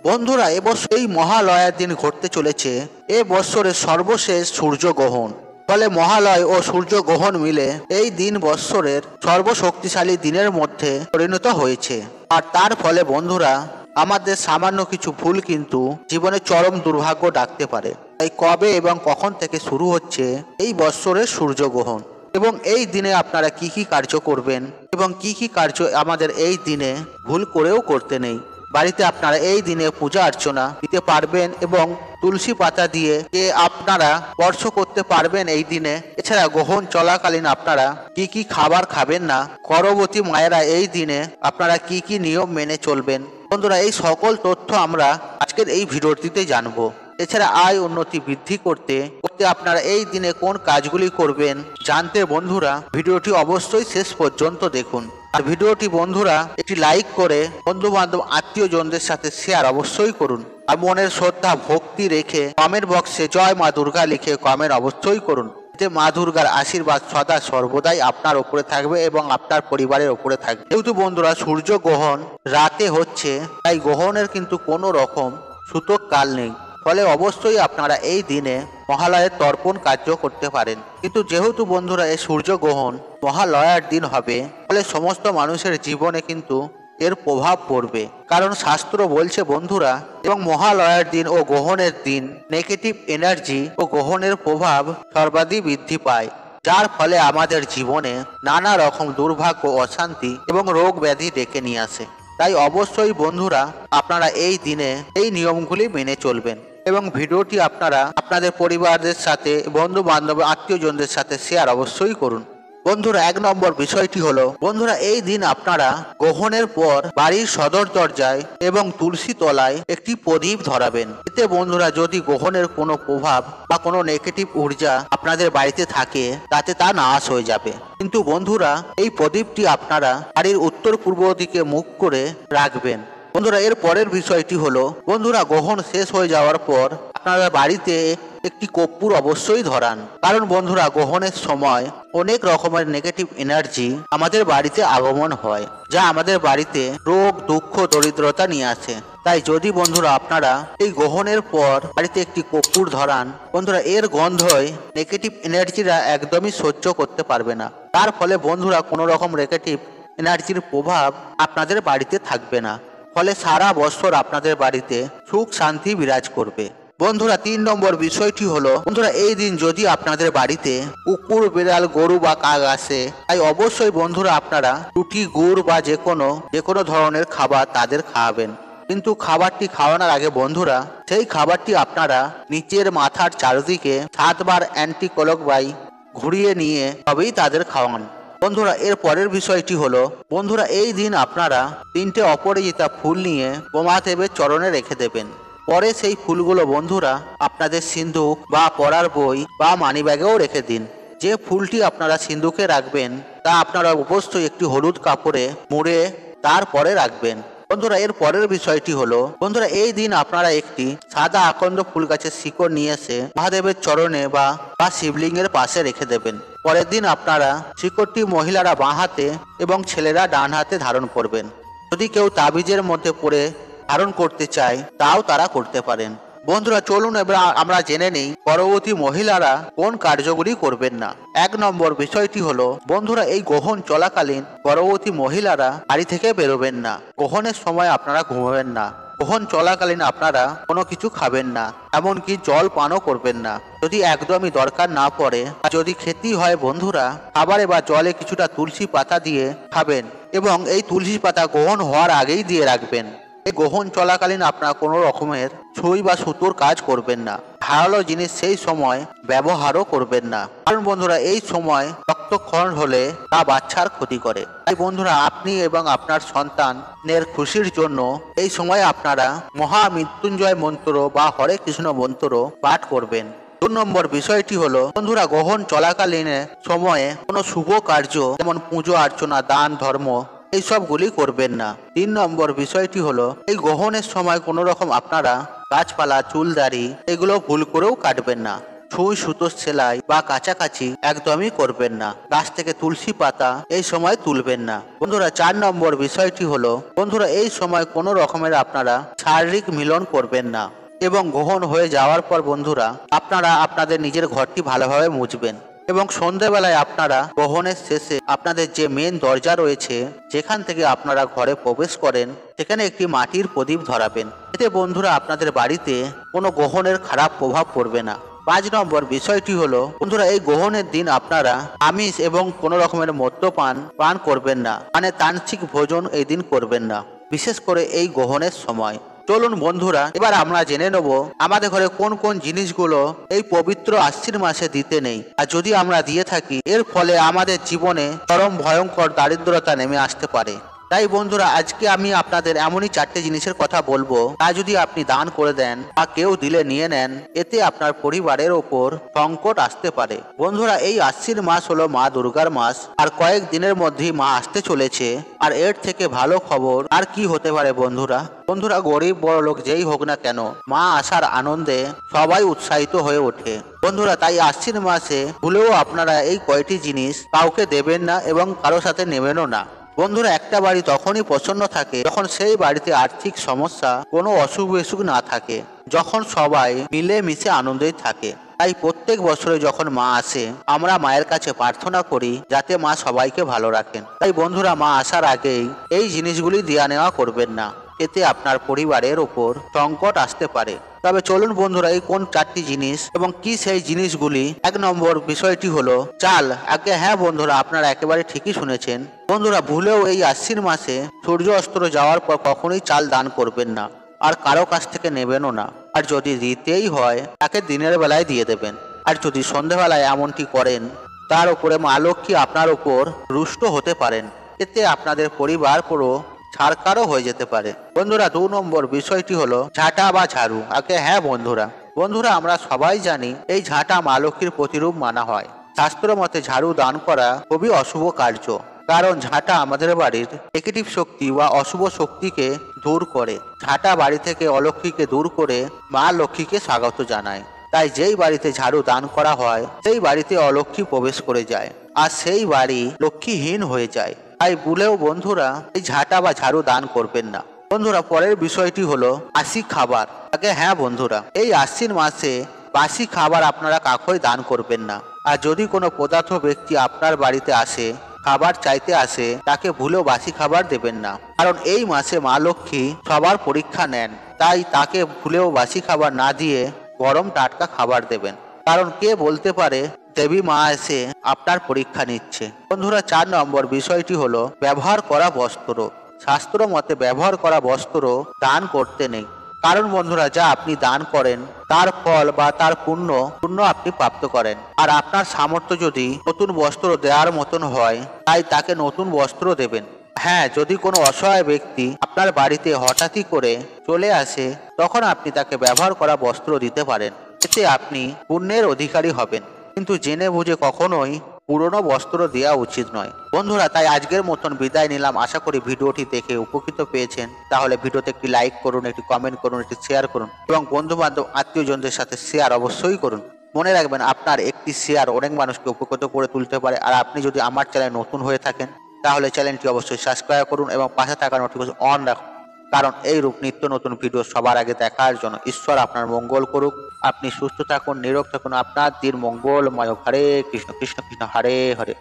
বন্ধুরা, এবছর এই মহালয়ার দিন ঘটতে চলেছে এ বৎসরের সর্বশেষ সূর্যগ্রহণ। ফলে মহালয় ও সূর্যগ্রহণ মিলে এই দিন বৎসরের সর্বশক্তিশালী দিনের মধ্যে পরিণত হয়েছে। আর তার ফলে বন্ধুরা, আমাদের সামান্য কিছু ভুল কিন্তু জীবনে চরম দুর্ভাগ্য ডাকতে পারে। তাই কবে এবং কখন থেকে শুরু হচ্ছে এই বৎসরের সূর্যগ্রহণ এবং এই দিনে আপনারা কি কি কার্য করবেন এবং কি কি কার্য আমাদের এই দিনে ভুল করেও করতে নেই। বাড়িতে আপনারা এই দিনে পূজা অর্চনা দিতে পারবেন এবং তুলসী পাতা দিয়ে আপনারা স্পর্শ করতে পারবেন এই দিনে। এছাড়া গ্রহণ চলাকালীন আপনারা কি কি খাবার খাবেন না, গর্ভবতী মায়েরা এই দিনে আপনারা কি কি নিয়ম মেনে চলবেন। বন্ধুরা, এই সকল তথ্য আমরা আজকের এই ভিডিওটিতে জানবো। এছাড়া আয় উন্নতি বৃদ্ধি করতে আপনারা এই দিনে কোন কাজগুলি করবেন জানতে বন্ধুরা ভিডিওটি অবশ্যই শেষ পর্যন্ত দেখুন। আর ভিডিওটি বন্ধুরা একটি লাইক করে বন্ধু বান্ধব আত্মীয়জনদের সাথে শেয়ার অবশ্যই করুন। আর মনের শ্রদ্ধা ভক্তি রেখে কমেন্ট বক্সে জয় মা দুর্গা লিখে কমেন্ট অবশ্যই করুন। এতে মা দুর্গার আশীর্বাদ সদা সর্বদাই আপনার ওপরে থাকবে এবং আপনার পরিবারের ওপরে থাকবে। যেহেতু বন্ধুরা সূর্যগ্রহণ রাতে হচ্ছে, তাই গ্রহণের কিন্তু কোনো রকম সূতক কাল নেই। ফলে অবশ্যই আপনারা এই দিনে মহালয়ের তর্পণ কার্য করতে পারেন। কিন্তু যেহেতু বন্ধুরা এই সূর্যগ্রহণ মহালয়ার দিন হবে, ফলে সমস্ত মানুষের জীবনে কিন্তু এর প্রভাব পড়বে। কারণ শাস্ত্র বলছে বন্ধুরা, এবং মহালয়ার দিন ও গ্রহণের দিন নেগেটিভ এনার্জি ও গ্রহণের প্রভাব সর্বাধিক বৃদ্ধি পায়, যার ফলে আমাদের জীবনে নানা রকম দুর্ভাগ্য, অশান্তি এবং রোগ ব্যাধি ডেকে নিয়ে আসে। তাই অবশ্যই বন্ধুরা আপনারা এই দিনে এই নিয়মগুলি মেনে চলবেন এবং ভিডিওটি আপনারা আপনাদের পরিবারদের সাথে, বন্ধু বান্ধব আত্মীয়জনদের সাথে শেয়ার অবশ্যই করুন। বন্ধুরা, 1 নম্বর বিষয়টি হলো বন্ধুরা, এই দিন আপনারা গ্রহণের পর বাড়ির সদর দরজায় এবং তুলসী তলায় একটি প্রদীপ ধরাবেন। এতে বন্ধুরা যদি গ্রহণের কোনো প্রভাব বা কোনো নেগেটিভ ঊর্জা আপনাদের বাড়িতে থাকে, তাতে তা নাশ হয়ে যাবে। কিন্তু বন্ধুরা এই প্রদীপটি আপনারা বাড়ির উত্তর পূর্ব দিকে মুখ করে রাখবেন। বন্ধুরা, এর পরের বিষয়টি হলো বন্ধুরা, গ্রহণ শেষ হয়ে যাওয়ার পর আপনারা বাড়িতে একটি কর্পূর অবশ্যই ধরান। কারণ বন্ধুরা গ্রহণের সময় অনেক রকমের নেগেটিভ এনার্জি আমাদের বাড়িতে আগমন হয়, যা আমাদের বাড়িতে রোগ, দুঃখ, দরিদ্রতা নিয়ে আসে। তাই যদি বন্ধুরা আপনারা এই গ্রহণের পর বাড়িতে একটি কর্পূর ধরান, বন্ধুরা এর গন্ধই নেগেটিভ এনার্জিরা একদমই সহ্য করতে পারবে না। তার ফলে বন্ধুরা কোনো রকম নেগেটিভ এনার্জির প্রভাব আপনাদের বাড়িতে থাকবে না। ফলে সারা বছর আপনাদের বাড়িতে সুখ শান্তি বিরাজ করবে। বন্ধুরা 3 নম্বর বিষয়টি হলো বন্ধুরা, এই দিন যদি আপনাদের বাড়িতে কুকুর, বিড়াল, গরু বা কাক আসে, তাই অবশ্যই বন্ধুরা আপনারা রুটি, গুড় বা যে কোনো ধরনের খাবার তাদের খাওয়াবেন। কিন্তু খাবারটি খাওয়ানোর আগে বন্ধুরা সেই খাবারটি আপনারা নিচের মাথার চারদিকে 7 বার অ্যান্টি ক্লকওয়াইজ ঘুরিয়ে নিয়ে তবেই তাদের খাওয়ান। বন্ধুরা এর পরের বিষয়টি হলো বন্ধুরা, এই দিন আপনারা 3টে অপরাজিতা ফুল নিয়ে বোমাদেবের চরণে রেখে দেবেন। পরে সেই ফুলগুলো বন্ধুরা আপনাদের সিন্ধুক বা পড়ার বই বা মানিব্যাগেও রেখে দিন। যে ফুলটি আপনারা সিন্ধুকে রাখবেন তা আপনারা অবশ্যই একটি হলুদ কাপড়ে মুড়ে তারপরে রাখবেন। বন্ধুরা এর পরের বিষয়টি হলো বন্ধুরা, এই দিন আপনারা একটি সাদা আকন্দ ফুল গাছের শিকড় নিয়ে এসে মহাদেবের চরণে বা শিবলিঙ্গের পাশে রেখে দেবেন। পরের দিন আপনারা শিকড়টি মহিলারা বাঁ হাতে এবং ছেলেরা ডান হাতে ধারণ করবেন। যদি কেউ তাবিজের মধ্যে পড়ে ধারণ করতে চায়, তাও তারা করতে পারেন। বন্ধুরা চলুন এবার আমরা জেনে নিই গর্ভবতী মহিলারা কোন কার্যগুলি করবেন না। 1 নম্বর বিষয়টি হলো বন্ধুরা, এই গ্রহণ চলাকালীন গর্ভবতী মহিলারা বাড়ি থেকে বেরোবেন না। গ্রহণের সময় আপনারা ঘুমাবেন না। গ্রহণ চলাকালীন আপনারা কোনো কিছু খাবেন না, এমনকি জল পানও করবেন না। যদি একদমই দরকার না পড়ে, যদি খেতেই হয় বন্ধুরা, খাবারে বা জলে কিছুটা তুলসী পাতা দিয়ে খাবেন এবং এই তুলসী পাতা গ্রহণ হওয়ার আগেই দিয়ে রাখবেন। এই গ্রহণ চলাকালীন আপনারা কোনো রকমের সুই বা সুতোর কাজ করবেন না। ধারালো জিনিস সেই সময় ব্যবহারও করবেন না, কারণ বন্ধুরা এই সময় রক্তক্ষরণ হলে তা বাচ্চার ক্ষতি করে। তাই বন্ধুরা আপনি এবং আপনার সন্তানের খুশির জন্য এই সময় আপনারা মহামৃত্যুঞ্জয় মন্ত্র বা হরে কৃষ্ণ মন্ত্র পাঠ করবেন। 2 নম্বর বিষয়টি হলো বন্ধুরা, গ্রহণ চলাকালীন সময়ে কোনো শুভ কার্য যেমন পুজো অর্চনা, দান, ধর্ম এইসবগুলি করবেন না। 3 নম্বর বিষয়টি হলো এই গ্রহণের সময় কোনো রকম আপনারা গাছপালা, চুলদাড়ি এগুলো ভুল করেও কাটবেন না। সুই সুতোর সেলাই বা কাছাকাছি একদমই করবেন না। গাছ থেকে তুলসী পাতা এই সময় তুলবেন না। বন্ধুরা 4 নম্বর বিষয়টি হলো, বন্ধুরা এই সময় কোনো রকমের আপনারা শারীরিক মিলন করবেন না এবং গ্রহণ হয়ে যাওয়ার পর বন্ধুরা আপনারা আপনাদের নিজের ঘরটি ভালোভাবে মুছবেন এবং সন্ধ্যেবেলায় আপনারা গ্রহণের শেষে আপনাদের যে মেন দরজা রয়েছে যেখান থেকে আপনারা ঘরে প্রবেশ করেন সেখানে একটি মাটির প্রদীপ ধরাবেন। এতে বন্ধুরা আপনাদের বাড়িতে কোনো গ্রহণের খারাপ প্রভাব পড়বে না। 5 নম্বর বিষয়টি হলো, বন্ধুরা এই গ্রহণের দিন আপনারা আমিষ এবং কোনো রকমের মদ্যপান পান করবেন না, মানে তান্ত্রিক ভোজন এই দিন করবেন না, বিশেষ করে এই গ্রহণের সময়। চলুন বন্ধুরা এবার আমরা জেনে নেব আমাদের ঘরে কোন কোন জিনিসগুলো এই পবিত্র আশ্বিন মাসে দিতে নেই, আর যদি আমরা দিয়ে থাকি এর ফলে আমাদের জীবনে চরম ভয়ঙ্কর দারিদ্রতা নেমে আসতে পারে। তাই বন্ধুরা আজকে আমি আপনাদের এমনই 4টে জিনিসের কথা বলবো, তা যদি আপনি দান করে দেন বা কেউ দিলে নিয়ে নেন, এতে আপনার পরিবারের ওপর সংকট আসতে পারে। বন্ধুরা এই আশ্বিন মাস হলো মা দুর্গার মাস, আর কয়েক দিনের মধ্যেই মা আসতে চলেছে। আর এর থেকে ভালো খবর আর কি হতে পারে বন্ধুরা? বন্ধুরা গরিব বড় লোক যেই হোক না কেন, মা আসার আনন্দে সবাই উৎসাহিত হয়ে ওঠে। বন্ধুরা তাই আশ্বিন মাসে ভুলেও আপনারা এই কয়টি জিনিস কাউকে দেবেন না এবং কারোর সাথে নেবেনও না। বন্ধুরা একটা বাড়ি তখনই প্রসন্ন থাকে যখন সেই বাড়িতে আর্থিক সমস্যা কোনো অসুখ বিসুখ না থাকে, যখন সবাই মিলে মিশে আনন্দেই থাকে। তাই প্রত্যেক বছরে যখন মা আসে আমরা মায়ের কাছে প্রার্থনা করি যাতে মা সবাইকে ভালো রাখেন। তাই বন্ধুরা মা আসার আগেই এই জিনিসগুলি দেওয়া নেওয়া করবেন না, এতে আপনার পরিবারের ওপর সংকট আসতে পারে। তবে চলুন বন্ধুরা এই কোন 4টি জিনিস এবং কি সেই জিনিসগুলি। 1 নম্বর বিষয়টি হলো চাল। আগে হ্যাঁ বন্ধুরা আপনারা একেবারে ঠিকই শুনেছেন। বন্ধুরা ভুলেও এই আশ্বিন মাসে সূর্য অস্ত যাওয়ার পর কখনোই চাল দান করবেন না, আর কারো কাছ থেকে নেবেনও না। আর যদি দিতেই হয় তাকে দিনের বেলায় দিয়ে দেবেন। আর যদি সন্ধ্যেবেলায় এমনটি করেন তার উপরে মা লক্ষ্মী আপনার উপর রুষ্ট হতে পারেন, এতে আপনাদের পরিবার পুরো ছাড়কারও হয়ে যেতে পারে। বন্ধুরা 2 নম্বর বিষয়টি হলো ঝাঁটা বা ঝাড়ু। আগে হ্যাঁ বন্ধুরা আমরা সবাই জানি এই ঝাঁটা মা লক্ষ্মীর প্রতিরূপ মানা হয়। শাস্ত্র মতে ঝাড়ু দান করা খুবই অশুভ কার্য, কারণ ঝাঁটা আমাদের বাড়ির নেগেটিভ শক্তি বা অশুভ শক্তিকে দূর করে। ঝাঁটা বাড়ি থেকে অলক্ষ্মীকে দূর করে মা লক্ষ্মীকে স্বাগত জানায়। তাই যেই বাড়িতে ঝাড়ু দান করা হয় সেই বাড়িতে অলক্ষ্মী প্রবেশ করে যায় আর সেই বাড়ি লক্ষ্মীহীন হয়ে যায়। তাই ভুলেও বন্ধুরা এই ঝাঁটা বা ঝাড়ু দান করবেন না। বন্ধুরা পরের বিষয়টি হলো বাসি খাবার। আগে হ্যাঁ বন্ধুরা এই আশ্বিন মাসে বাসি খাবার আপনারা কাউকেই দান করবেন না। আর যদি কোনো পদার্থ ব্যক্তি আপনার বাড়িতে আসে, খাবার চাইতে আসে, তাকে ভুলেও বাসি খাবার দেবেন না, কারণ এই মাসে মা লক্ষ্মী সবার পরীক্ষা নেন। তাই তাকে ভুলেও বাসি খাবার না দিয়ে গরম টাটকা খাবার দেবেন, কারণ কে বলতে পারে দেবী মা এসে আপনার পরীক্ষা নিচ্ছে। বন্ধুরা 4 নম্বর বিষয়টি হলো ব্যবহার করা বস্ত্র। শাস্ত্র মতে ব্যবহার করা বস্ত্র দান করতে নেই, কারণ বন্ধুরা যা আপনি দান করেন তার ফল বা তার পুণ্য আপনি প্রাপ্ত করেন। আর আপনার সামর্থ্য যদি নতুন বস্ত্র দেওয়ার মতন হয় তাই তাকে নতুন বস্ত্র দেবেন। হ্যাঁ যদি কোনো অসহায় ব্যক্তি আপনার বাড়িতে হঠাৎই করে চলে আসে তখন আপনি তাকে ব্যবহার করা বস্ত্র দিতে পারেন, এতে আপনি পুণ্যের অধিকারী হবেন। কিন্তু জেনে বুঝে কখনোই পুরনো বস্ত্র দেওয়া উচিত নয়। বন্ধুরা তাই আজকের মতন বিদায় নিলাম। আশা করি ভিডিওটি দেখে উপকৃত পেয়েছেন। তাহলে ভিডিওতে একটি লাইক করুন, একটি কমেন্ট করুন, একটি শেয়ার করুন এবং বন্ধু বান্ধব আত্মীয়জনদের সাথে শেয়ার অবশ্যই করুন। মনে রাখবেন আপনার একটি শেয়ার অনেক মানুষকে উপকৃত করে তুলতে পারে। আর আপনি যদি আমার চ্যানেল নতুন হয়ে থাকেন তাহলে চ্যানেলটি অবশ্যই সাবস্ক্রাইব করুন এবং পাশে থাকা নোটিফিকেশন অন রাখুন, কারণ এই রূপ নিত্য নতুন ভিডিও সবার আগে দেখার জন্য। ঈশ্বর আপনার মঙ্গল করুক। আপনি সুস্থ থাকুন, নিরোগ থাকুন। আপনার দিন মঙ্গলময়। হরে কৃষ্ণ কৃষ্ণ কৃষ্ণ হরে হরে।